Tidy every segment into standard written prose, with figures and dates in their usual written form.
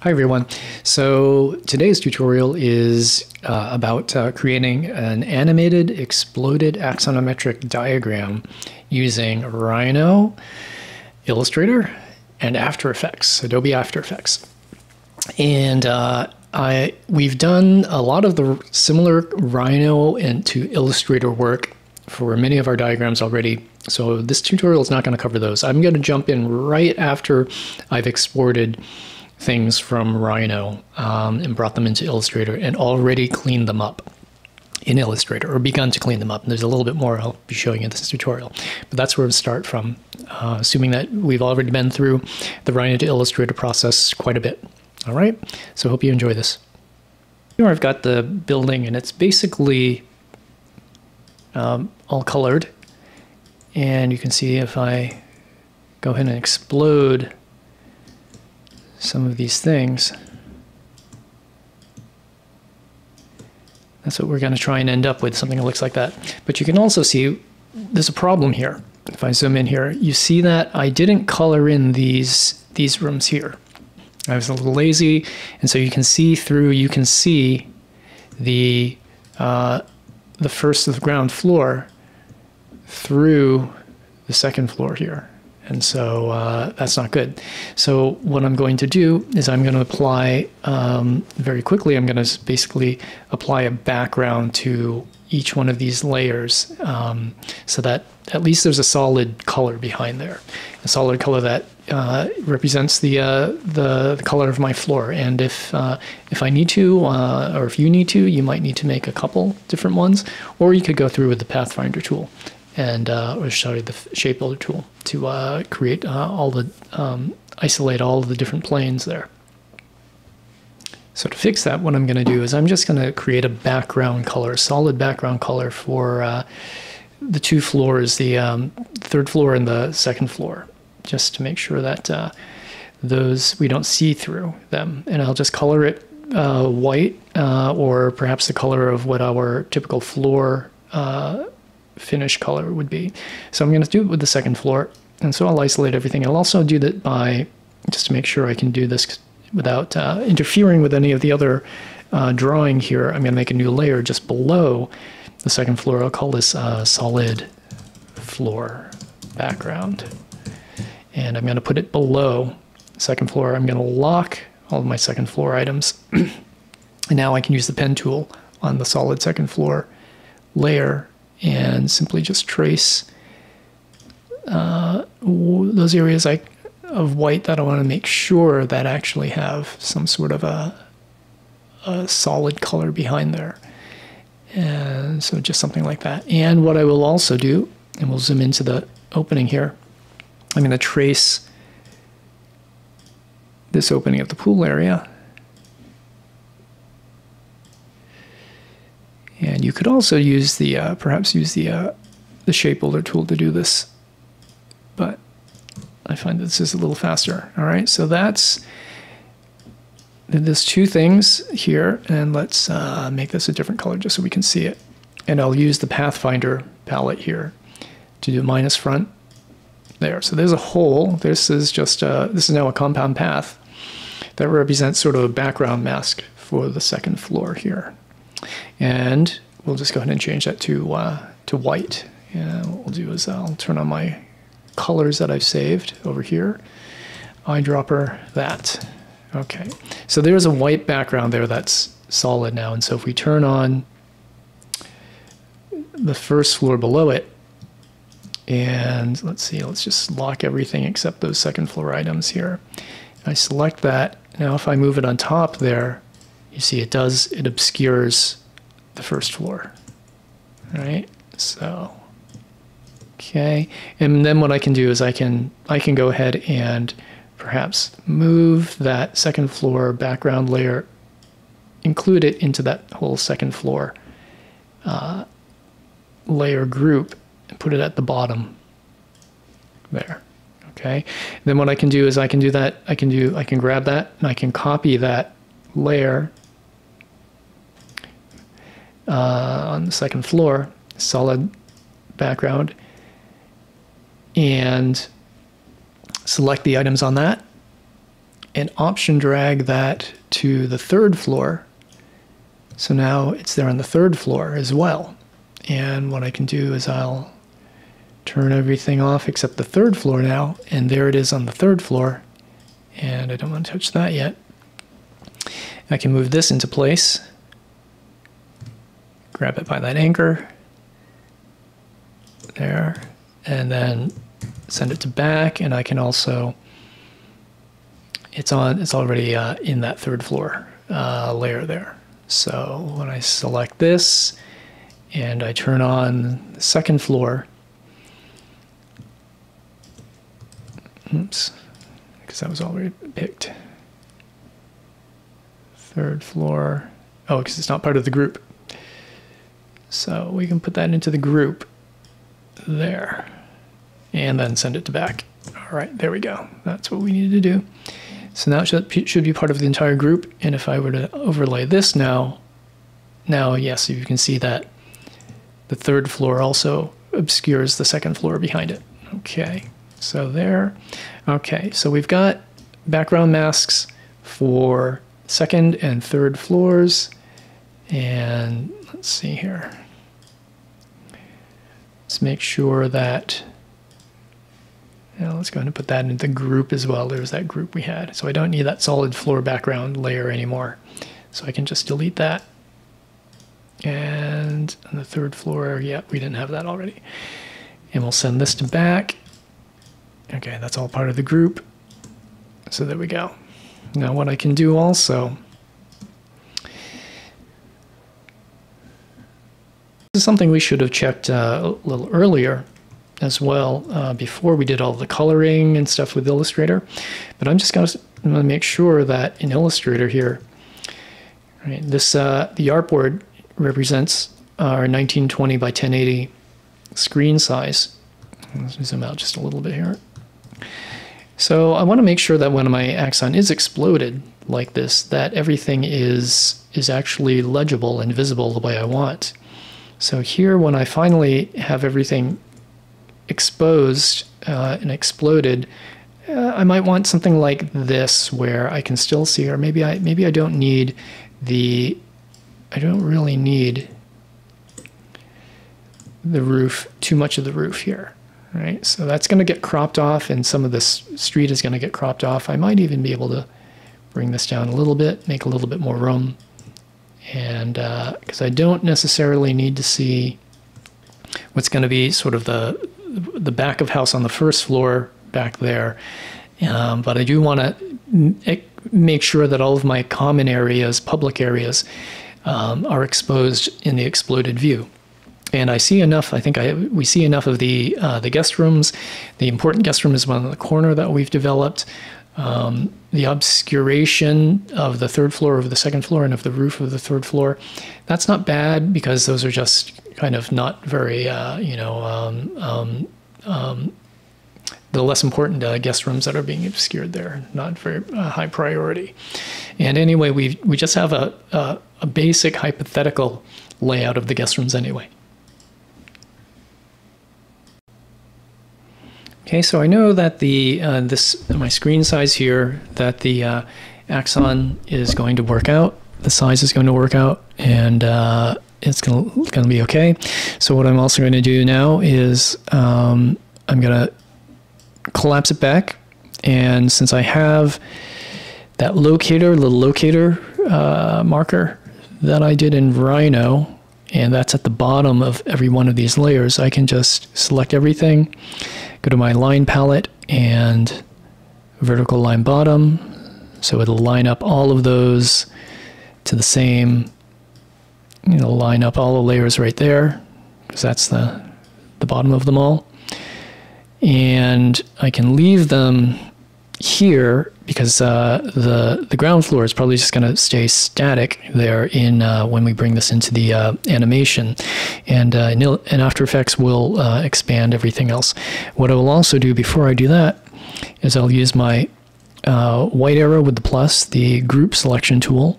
Hi everyone. So today's tutorial is about creating an animated exploded axonometric diagram using Rhino, Illustrator, and After Effects, Adobe After Effects. And we've done a lot of the similar Rhino and to Illustrator work for many of our diagrams already. So this tutorial is not going to cover those. I'm going to jump in right after I've exported things from Rhino and brought them into Illustrator and already cleaned them up in Illustrator, or begun to clean them up. And there's a little bit more I'll be showing in this tutorial. But that's where we'll start from, assuming that we've already been through the Rhino to Illustrator process quite a bit. All right, so I hope you enjoy this. Here I've got the building, and it's basically all colored. And you can see if I go ahead and explode some of these things, that's what we're going to try and end up with, something that looks like that. But you can also see there's a problem here. If I zoom in here, you see that I didn't color in these rooms here. I was a little lazy, and so you can see through, you can see the first of the ground floor through the second floor here. And so that's not good. So what I'm going to do is I'm going to apply, very quickly, I'm going to basically apply a background to each one of these layers so that at least there's a solid color behind there. A solid color that represents the color of my floor. And if I need to, or if you need to, you might need to make a couple different ones, or you could go through with the Pathfinder tool and or sorry, the shape builder tool to create all the isolate all of the different planes there. So to fix that, what I'm going to do is I'm just going to create a background color, solid background color for the two floors, the third floor and the second floor, just to make sure that those we don't see through them. And I'll just color it white, or perhaps the color of what our typical floor finish color would be. So I'm going to do it with the second floor, and so I'll isolate everything. I'll also do that by, just to make sure I can do this without interfering with any of the other drawing here, I'm going to make a new layer just below the second floor. I'll call this solid floor background, and I'm going to put it below second floor. I'm going to lock all of my second floor items, and now I can use the pen tool on the solid second floor layer and simply just trace those areas of white that I want to make sure that actually have some sort of a solid color behind there. And so just something like that. And what I will also do, and we'll zoom into the opening here, I'm going to trace this opening of the pool area. And you could also use the, perhaps use the shape builder tool to do this, but I find this is a little faster. All right, so there's two things here, and let's make this a different color just so we can see it. And I'll use the Pathfinder palette here to do minus front there. So there's a hole. This is just this is now a compound path that represents sort of a background mask for the second floor here. And we'll just go ahead and change that to white. And what we'll do is I'll turn on my colors that I've saved over here. Eyedropper that. Okay, so there's a white background there that's solid now. And so if we turn on the first floor below it, and let's see, let's just lock everything except those second floor items here. I select that. Now if I move it on top there, you see it obscures the first floor. All right, so, okay. And then what I can do is I can go ahead and perhaps move that second floor background layer, include it into that whole second floor layer group, and put it at the bottom there. Okay. And then what I can do is I can do that. I can grab that and I can copy that layer on the second floor, solid background, and select the items on that, and option drag that to the 3rd floor. So now it's there on the 3rd floor as well. And what I can do is I'll turn everything off except the 3rd floor now, and there it is on the 3rd floor. And I don't want to touch that yet. I can move this into place, grab it by that anchor, there, and then send it to back, and I can also, it's already in that 3rd floor layer there. So when I select this and I turn on the 2nd floor, oops, because that was already picked. 3rd floor, oh, because it's not part of the group. So we can put that into the group there and then send it to back. All right, there we go. That's what we needed to do. So now it should be part of the entire group. And if I were to overlay this now, yes, you can see that the 3rd floor also obscures the 2nd floor behind it. Okay, so there. Okay, so we've got background masks for 2nd and 3rd floors. And let's see here. Let's make sure that, let's go ahead and put that into the group as well. There's that group we had. So I don't need that solid floor background layer anymore. So I can just delete that. And on the 3rd floor, yeah, we didn't have that already. And we'll send this to back. Okay, that's all part of the group. So there we go. Now what I can do also, this is something we should have checked a little earlier as well, before we did all the coloring and stuff with Illustrator. But I'm just going to make sure that in Illustrator here, right, this the artboard represents our 1920 by 1080 screen size. Let's zoom out just a little bit here. So I want to make sure that when my axon is exploded like this, that everything is actually legible and visible the way I want. So here, when I finally have everything exposed and exploded, I might want something like this where I can still see, or maybe I don't need the, I don't really need the roof, too much of the roof here, right? So that's going to get cropped off, and some of this street is going to get cropped off. I might even be able to bring this down a little bit, make a little bit more room. And because I don't necessarily need to see what's going to be sort of the back of house on the 1st floor back there, but I do want to make sure that all of my common areas, public areas, are exposed in the exploded view. And I see enough. I think we see enough of the guest rooms. The important guest room is one in the corner that we've developed. The obscuration of the 3rd floor over the 2nd floor and of the roof of the 3rd floor, that's not bad, because those are just kind of not very, the less important guest rooms that are being obscured there, not very high priority. And anyway, we just have a basic hypothetical layout of the guest rooms anyway. Okay, so I know that my screen size here, that the axon is going to work out, the size is going to work out, and it's going to be okay. So what I'm also going to do now is I'm going to collapse it back, and since I have that little locator marker that I did in Rhino, and that's at the bottom of every one of these layers, I can just select everything, go to my line palette and vertical line bottom. So it'll line up all of those to the same, line up all the layers right there, because that's the bottom of them all. And I can leave them here because the ground floor is probably just going to stay static there in when we bring this into the animation, and After Effects will expand everything else. What I will also do before I do that is I'll use my white arrow with the plus, the group selection tool.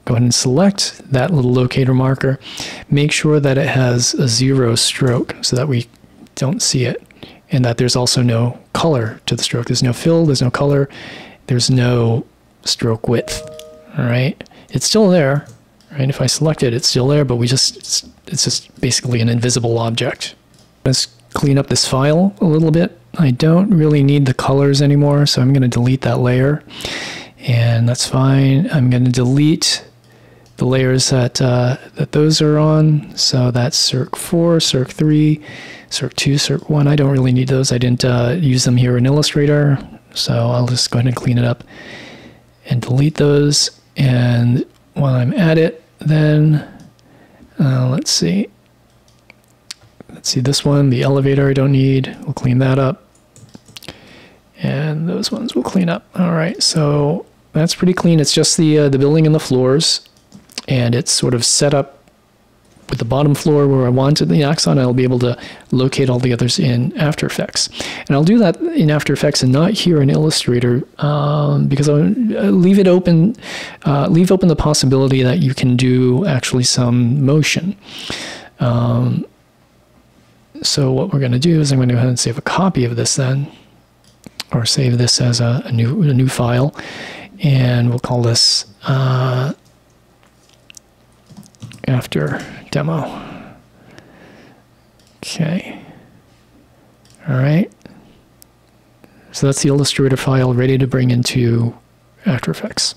Go ahead and select that little locator marker. Make sure that it has a 0 stroke so that we don't see it, and that there's also no color to the stroke. There's no fill, there's no color, there's no stroke width. All right, it's still there, right? If I select it, it's still there, but it's just basically an invisible object. Let's clean up this file a little bit. I don't really need the colors anymore, so I'm going to delete that layer, and that's fine. I'm going to delete the layers that those are on. So that's Circ 4, Circ 3, Circ 2, Circ 1. I don't really need those. I didn't use them here in Illustrator, so I'll just go ahead and clean it up and delete those. And while I'm at it, then let's see this one, the elevator I don't need. We'll clean that up. And those ones we'll clean up. All right, so that's pretty clean. It's just the building and the floors, and it's sort of set up with the bottom floor where I wanted the axon. I'll be able to locate all the others in After Effects. And I'll do that in After Effects and not here in Illustrator because I'll leave open the possibility that you can do actually some motion. So what we're going to do is I'm going to go ahead and save a copy of this then, or save this as a new file, and we'll call this After Demo. Okay. All right. So that's the Illustrator file ready to bring into After Effects.